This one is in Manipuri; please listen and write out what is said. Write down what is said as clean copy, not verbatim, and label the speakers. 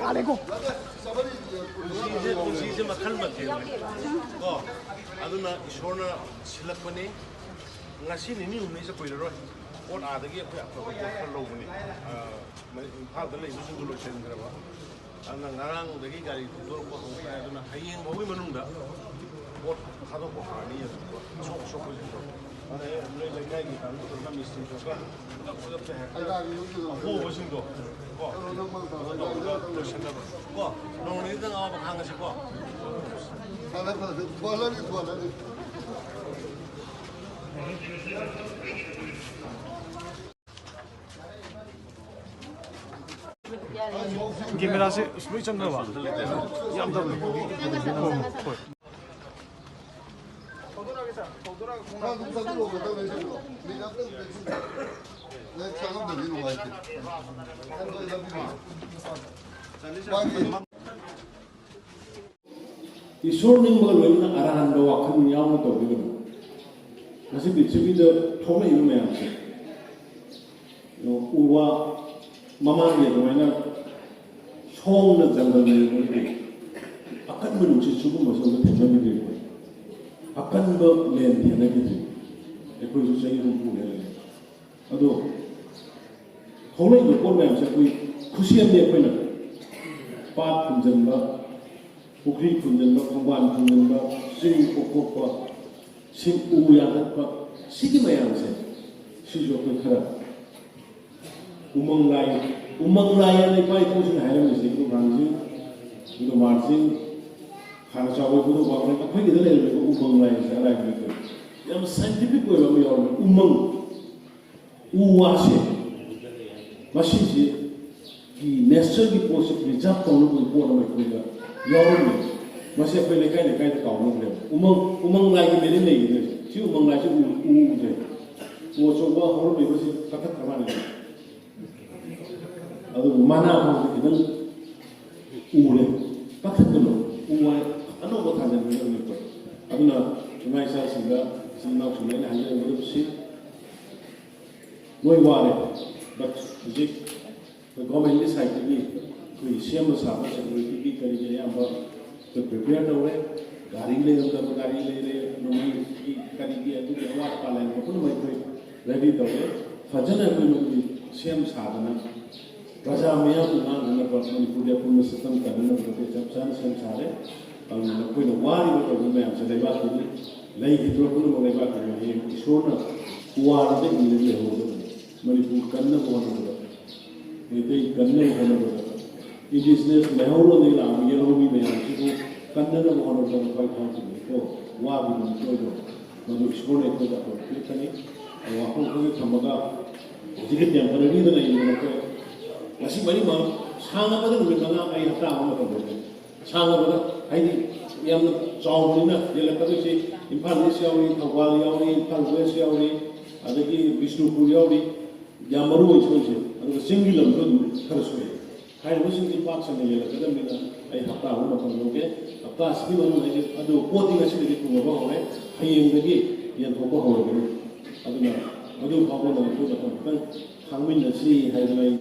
Speaker 1: 아래고.
Speaker 2: पुलिस मखल मथे को अदुना ईश्वरना सिलकपनी ngasi ni umni se koilero ot adagi akoi akoi khar lobuni imphal da lei su lo chen graba ana ngarang dagi gari dor ko hong pa aduna hayeng bogi manungda ot khado ko hani ya sok sok ko jero ana le le kai gi tan ko na mistin so ka ko pe ha ho bo sing do ko lo chen da ko no ni da nga ba khang se ko
Speaker 3: ala pa twala ni
Speaker 1: camera से स्लो चल रहा है ये अंदर
Speaker 4: 이소닝 먹을 아라한도 와큰 야무도 되거든. 그래서 비치비도 통에 이루면 안 돼. 우와 마마게 도에는 총는 장관을 보는데 아까 뭐 우치 죽은 모습을 대전이 되고 아까 뭐 렌티나게 되고 에코이스 생이 좀 보내. 아도 통에 이거 보면서 그 쿠시엠에 보이는 빠 분전과 부크리 분전과 공관 분전과 싱 kokok과 싱 우야hat과 시기마양세 시조그 카라 우멍라이안의 빠이 포신 하이라면서 이거 방진 이거 마르신 가르쳐고 그도 방을 딱 하게 되는 거 우멍라이안에서 알아야 되고 좀 사이언티픽 거예요 여러분 우멍 우와시 마신지 이 내설기 포스 리잡 떠는 거 보는 거 그거 여러분 마시 앞에 내가 가오는 거예요 우멍라이기 내린 얘기들 지금 우멍라이지 우우제 우어초과 호르 이것이 각각 가만히 아주 만화하고 있는 우울에 빡했던 우와 안 오고 다니는 거니까 아무나 정말 사실가 신나고 정말 하는 거 없이 뭐이 와래 but 이제 그 government 사이트이 그 시험을 사고 security करेंगे यहाँ पर तो prepare हो रहे गाड़ी ले उधर गाड़ी ले नोमी की करेंगे तो वाट पालन को तो मैं कोई ready तो है फजन है कोई सिम साधना राजा मियाँ तो ना ना पर मणिपुर पूर्ण सिस्टम करने को तो जब सान सिम सारे और ना कोई ना वारी में तो मैं आपसे लेवा तो नहीं कितना पूर्ण में लेवा तो ये ईश्वर ना वार में मिलने हो मणिपुर करने को होना होगा ये करने को होना होगा ये बिजनेस महौरो नहीं लाम ये लोग भी मैं आपसे को करने को होना होगा कोई काम नहीं तो वार भी नहीं कोई तो मतलब ईश्वर ने कोई तो कितना नहीं और वहाँ को कोई थमगा जिसके जंगल में तो नहीं मतलब ऐसी बड़ी माँ सांगा बदल में कहाँ आई हफ्ता हम मतलब बोलते सांगा बदल आई थी ये हम चावल ना ये लगता है कि इम्फाल से आओ नहीं थवाल आओ नहीं इम्फाल वेस्ट आओ नहीं अगर कि विष्णुपुर आओ नहीं या मरु इसको से अगर सिंगल हम तो खर्च हुए हाई वो सिंगल पार्ट से नहीं लगता है मेरा आई हफ्ता हम मतलब लोगे हफ्ता असली वालों ने अदो कोटिंग ऐसे लेके कुछ बाबा होने हाई ये उनके ये तो को हो गए अदो ना अदो बाबा ने तो मतलब खामिन नसी हाई